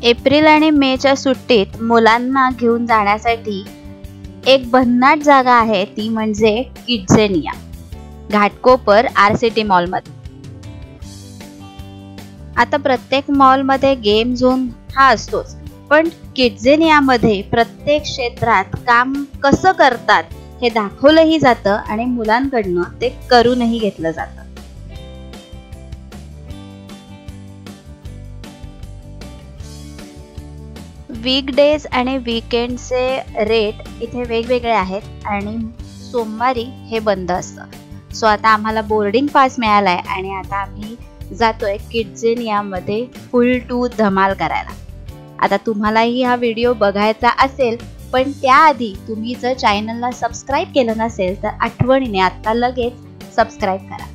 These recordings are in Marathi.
एप्रिल आणि मेच्या सुट्टीत मुलांना घेऊन जाण्यासाठी एक भन्नाट जागा आहे, ती म्हणजे किड्झेनिया, घाटकोपर RCT मॉलमध्ये. आता प्रत्येक मॉलमध्ये गेम झोन हा असतोच, पण किड्झेनियामध्ये प्रत्येक क्षेत्रात काम कसं करतात हे दाखवलंही जातं आणि मुलांकडनं ते करूनही घेतलं जातं. वीकडेज आणि वीकेंडचे रेट इथे वेगवेगळे आहेत आणि सोमवारी हे बंद असतं. सो आता आम्हाला बोर्डिंग पास मिळालाय आणि आता आम्ही जातोय किड्झेनियामध्ये फुल टू धमाल करायला. आता तुम्हालाही हा व्हिडिओ बघायचा असेल, पण त्याआधी तुम्ही जर चॅनलला सबस्क्राईब केलं नसेल तर आठवणीने आता लगेच सबस्क्राईब करा.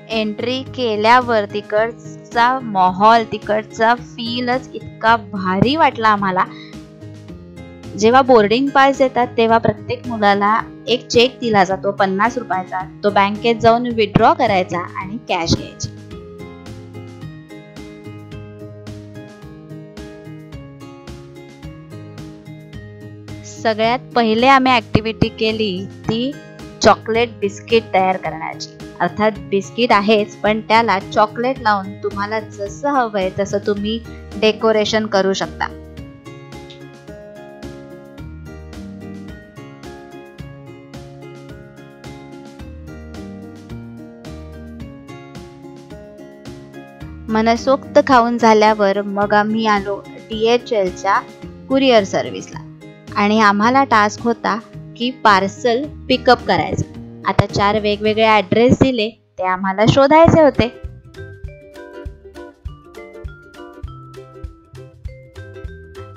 एंट्री केल्यावर तिकडचा माहोल, तिकडचा फीलच इतका भारी वाटला आम्हाला. जेव्हा बोर्डिंग पास देतात तेव्हा प्रत्येक मुलाला एक चेक दिला जातो 50 रुपयाचा. तो बँकेत जाऊन विथड्रॉ करायचा आणि कॅश घ्यायची. सगळ्यात पहिले आम्ही ऍक्टिव्हिटी केली ती चॉकलेट बिस्किट तयार करण्याची. अर्थात बिस्किट आहेच, पण त्याला चॉकलेट लावून तुम्हाला जसं हवंय तसं तुम्ही डेकोरेशन करू शकता. मनसोक्त खाऊन झाल्यावर मग आम्ही आलो DHLच्या कुरिअर सर्व्हिसला आणि आम्हाला टास्क होता की पार्सल पिकअप करायचं. आता 4 वेगवेगळे ॲड्रेस दिले, ते आम्हाला शोधायचे होते.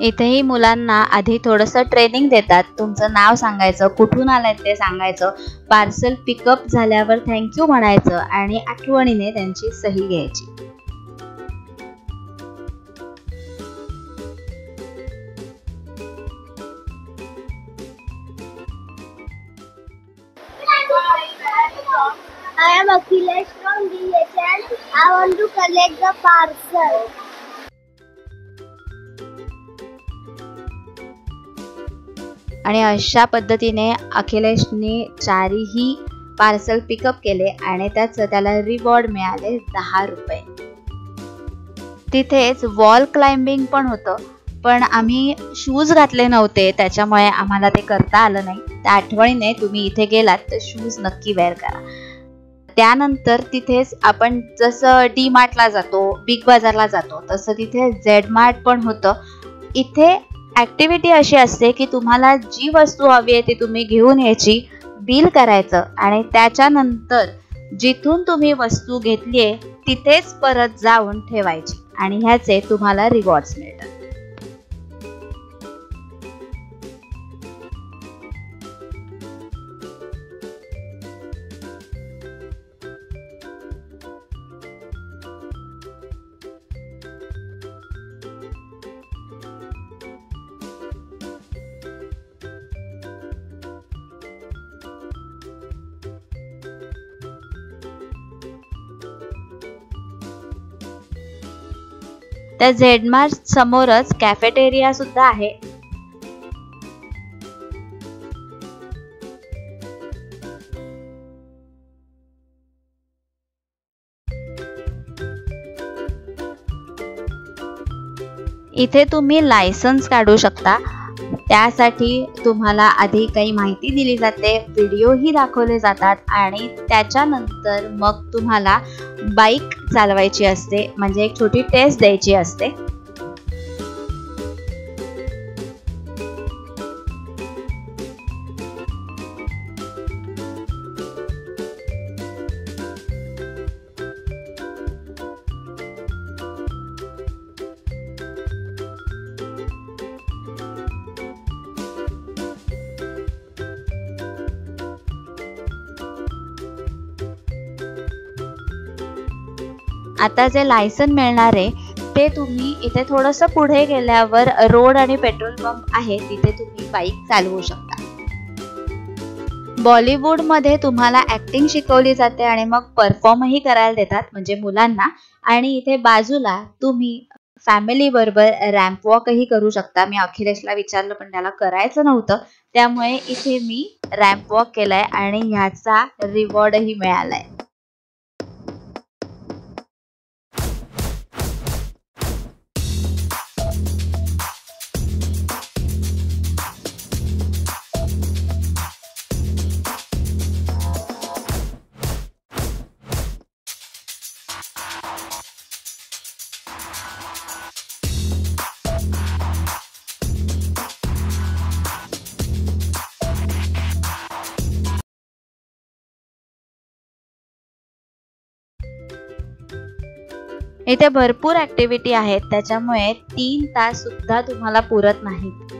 इथेही मुलांना आधी थोडंसं ट्रेनिंग देतात. तुमचं नाव सांगायचं, कुठून आलाय ते सांगायचं, पार्सल पिकअप झाल्यावर थँक्यू म्हणायचं आणि आठवणीने त्यांची सही घ्यायची. I am Akhilesh from DHL. I want to collect the parcel. आणि अशा पद्धतीने अखिलेशने 4ही पार्सल पिकअप केले आणि त्याला रिवॉर्ड मिळाले 10 रुपये. तिथेच वॉल क्लाइम्बिंग पण होतं, पण आम्ही शूज घातले नव्हते त्याच्यामुळे आम्हाला ते करता आलं नाही. त्या आठवणीने तुम्ही इथे गेलात तर शूज नक्की वेअर करा. त्यानंतर तिथेच आपण जसं DMartला जातो, बिग बाजारला जातो, तसं तिथे Z-Mart पण होतं. इथे ॲक्टिव्हिटी अशी असते की तुम्हाला जी वस्तू हवी आहे ती तुम्ही घेऊन यायची, बिल करायचं आणि त्याच्यानंतर जिथून तुम्ही वस्तू घेतली आहे तिथेच परत जाऊन ठेवायची आणि ह्याचे तुम्हाला रिवॉर्ड्स मिळतात. त्या Z-Mart समोरच कॅफेटेरिया सुद्धा आहे. इथे तुम्ही लायसन्स काढू शकता. त्यासाठी तुम्हाला आधी काही माहिती दिली जाते, व्हिडिओही दाखवले जातात आणि त्याच्यानंतर मग तुम्हाला बाईक चालवायची असते, म्हणजे एक छोटी टेस्ट द्यायची असते. आता जे लायसन मिळणार आहे ते तुम्ही इथे थोडंसं पुढे गेल्यावर रोड आणि पेट्रोल पंप आहे, तिथे तुम्ही बाईक चालवू शकता. बॉलिवूडमध्ये तुम्हाला ॲक्टिंग शिकवली जाते आणि मग परफॉर्मही करायला देतात म्हणजे मुलांना. आणि इथे बाजूला तुम्ही फॅमिली बरोबर रॅम्प वॉकही करू शकता. मी अखिलेशला विचारलं पण त्याला करायचं नव्हतं, त्यामुळे इथे मी रॅम्प वॉक केलाय आणि ह्याचा रिवॉर्डही मिळालाय. इथे भरपूर ऍक्टिव्हिटी आहेत, त्याच्यामुळे 3 तास सुद्धा तुम्हाला पुरत नाहीत.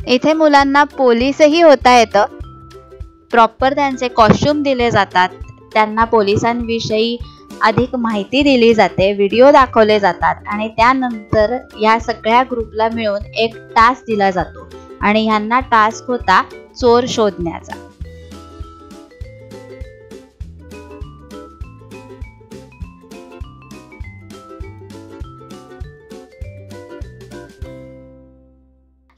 इथे मुलांना पोलीसही होता येतं. प्रॉपर त्यांचे कॉस्ट्युम दिले जातात, त्यांना पोलिसांविषयी अधिक माहिती दिली जाते, व्हिडिओ दाखवले जातात आणि त्यानंतर या सगळ्या ग्रुपला मिळून एक टास्क दिला जातो आणि ह्यांना टास्क होता चोर शोधण्याचा.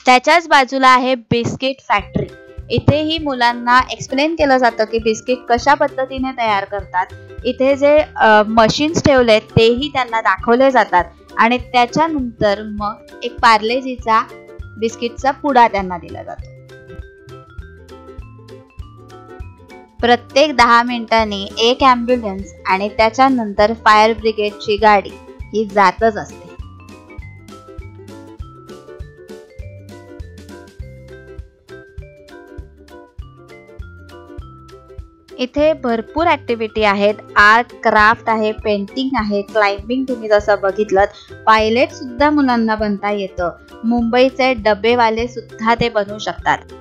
त्याच्याच बाजूला आहे बिस्किट फॅक्टरी. इथेही मुलांना एक्सप्लेन केलं जातं की बिस्किट कशा पद्धतीने तयार करतात. इथे जे मशीन्स ठेवलेत तेही त्यांना दाखवले जातात आणि त्याच्यानंतर मग एक पार्लेजीचा बिस्किटचा पुडा त्यांना दिला जातो. प्रत्येक 10 मिनिटांनी एक ॲम्ब्युलन्स आणि त्याच्यानंतर फायर ब्रिगेडची गाडी ही जातच असते. इथे भरपूर ॲक्टिव्हिटी आहेत. आर्ट क्राफ्ट आहे, पेंटिंग आहे, क्लाइम्बिंग तुम्ही जसं बघितलं, पायलट सुद्धा मुलांना बनता येतं. मुंबईचे डबेवाले सुद्धा ते बनवू शकतात.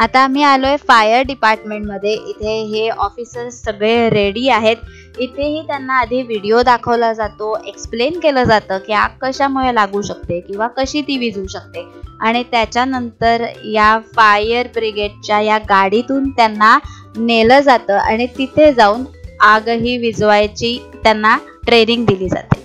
आता आम्ही आलोय फायर डिपार्टमेंट मध्ये. इथे हे ऑफिसर्स सगळे रेडी आहेत. इथेही त्यांना आधी व्हिडिओ दाखवला जातो, एक्सप्लेन केलं जातं की आग कशामुळे लागू शकते किंवा कशी ती विझू शकते आणि त्याच्यानंतर या फायर ब्रिगेडच्या या गाडीतून त्यांना नेलं जातं आणि तिथे जाऊन आगही विझवायची त्यांना ट्रेनिंग दिली जाते.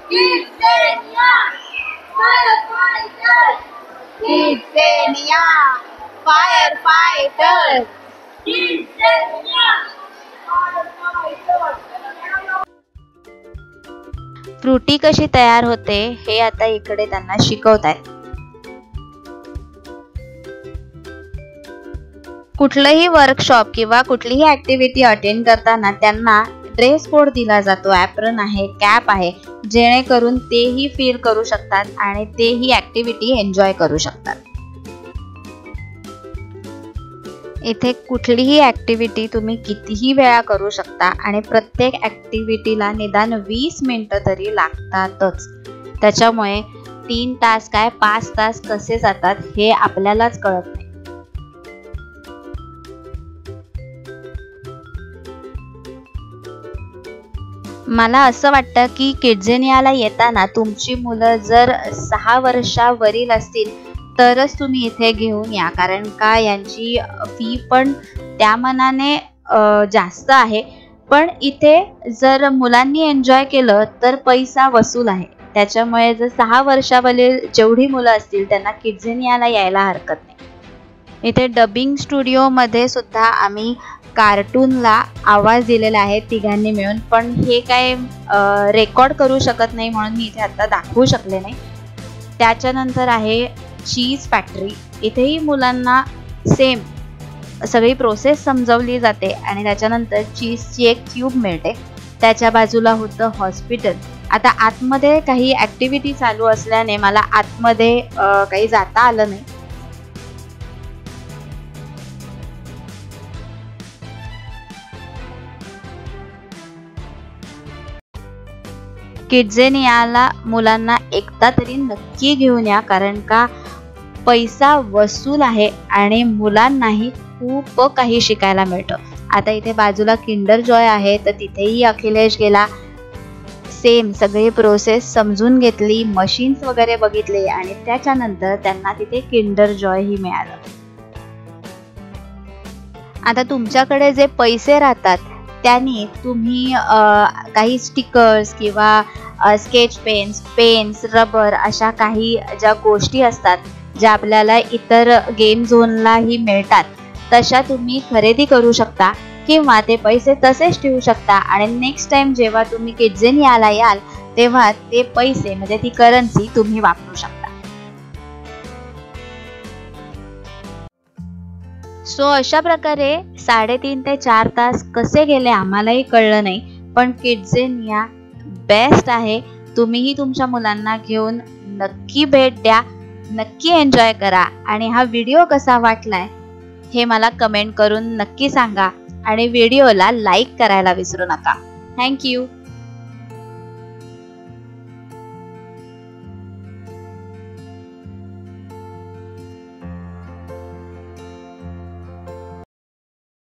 Kidzania, firefighters. Kidzania, firefighters. Kidzania, firefighters. Frooti कशी तयार होते हे आता इकडे त्यांना शिकवतायत. कुठलंही वर्कशॉप किंवा कुठलीही ऍक्टिव्हिटी अटेंड करताना त्यांना ड्रेस कोड दिला जातो, ॲप्रन आहे, कॅप आहे, जेणेकरून तेही फील करू शकतात आणि तेही ऍक्टिव्हिटी एन्जॉय करू शकतात. इथे कुठलीही ऍक्टिव्हिटी तुम्ही कितीही वेळा करू शकता आणि प्रत्येक ऍक्टिव्हिटीला निदान 20 मिनिटं तरी लागतातच. त्याच्यामुळे 3 तास काय 5 तास कसे जातात हे आपल्यालाच कळत नाही. मला असं वाटतं की किड्झेनियाला येताना तुमची मुलं जर 6 वर्षावरील असतील तरच तुम्ही इथे घेऊन या, कारण का यांची फी पण त्या मानाने जास्त आहे. पण इथे जर मुलांनी एन्जॉय केलं तर पैसा वसूल आहे. त्याच्यामुळे जर 6 वर्षावरील जेवढी मुलं असतील त्यांना किड्झेनियाला यायला हरकत नाही. इथे डबिंग स्टुडिओमध्ये सुद्धा आम्ही कार्टूनला आवाज दिलेला आहे तिघांनी मिळून, पण हे काय रेकॉर्ड करू शकत नाही म्हणून मी इथे आता दाखवू शकले नाही. त्याच्यानंतर आहे चीज फॅक्टरी. इथेही मुलांना सेम सगळी प्रोसेस समजवली जाते आणि त्याच्यानंतर चीजची एक ट्यूब मिळते. त्याच्या बाजूला होतं हॉस्पिटल. आता आतमध्ये काही ॲक्टिव्हिटी चालू असल्याने मला आतमध्ये काही जाता आलं नाही. किड्झेनियाला मुलांना एकदा तरी नक्की घेऊन या, कारण का पैसा वसूल आहे आणि मुलांनाही खूप काही शिकायला मिळतं. आता इथे बाजूला किंडर जॉय आहे, तर तिथेही अखिलेश गेला. सेम सगळी प्रोसेस समजून घेतली, मशीन्स वगैरे बघितले आणि त्याच्यानंतर त्यांना तिथे किंडर जॉय ही मिळालं. आता तुमच्याकडे जे पैसे राहतात त्यांनी तुम्ही काही स्टिकर्स किंवा स्केच पेन्स, रबर अशा काही ज्या गोष्टी असतात ज्या आपल्याला इतर गेम झोनलाही मिळतात, तशा तुम्ही खरेदी करू शकता किंवा ते पैसे तसेच ठेवू शकता आणि नेक्स्ट टाइम जेव्हा तुम्ही किड्झेनियाला याल तेव्हा ते पैसे म्हणजे ती करन्सी तुम्ही वापरू शकता. सो अशा प्रकारे 3.5 ते 4 तास कसे गेले आम्हालाही कळलं नाही, पण किड्झेनिया बेस्ट आहे. तुम्हीही तुमच्या मुलांना घेऊन नक्की भेट द्या, नक्की एन्जॉय करा आणि हा व्हिडिओ कसा वाटलाय हे मला कमेंट करून नक्की सांगा आणि व्हिडिओला लाईक करायला विसरू नका. थँक्यू.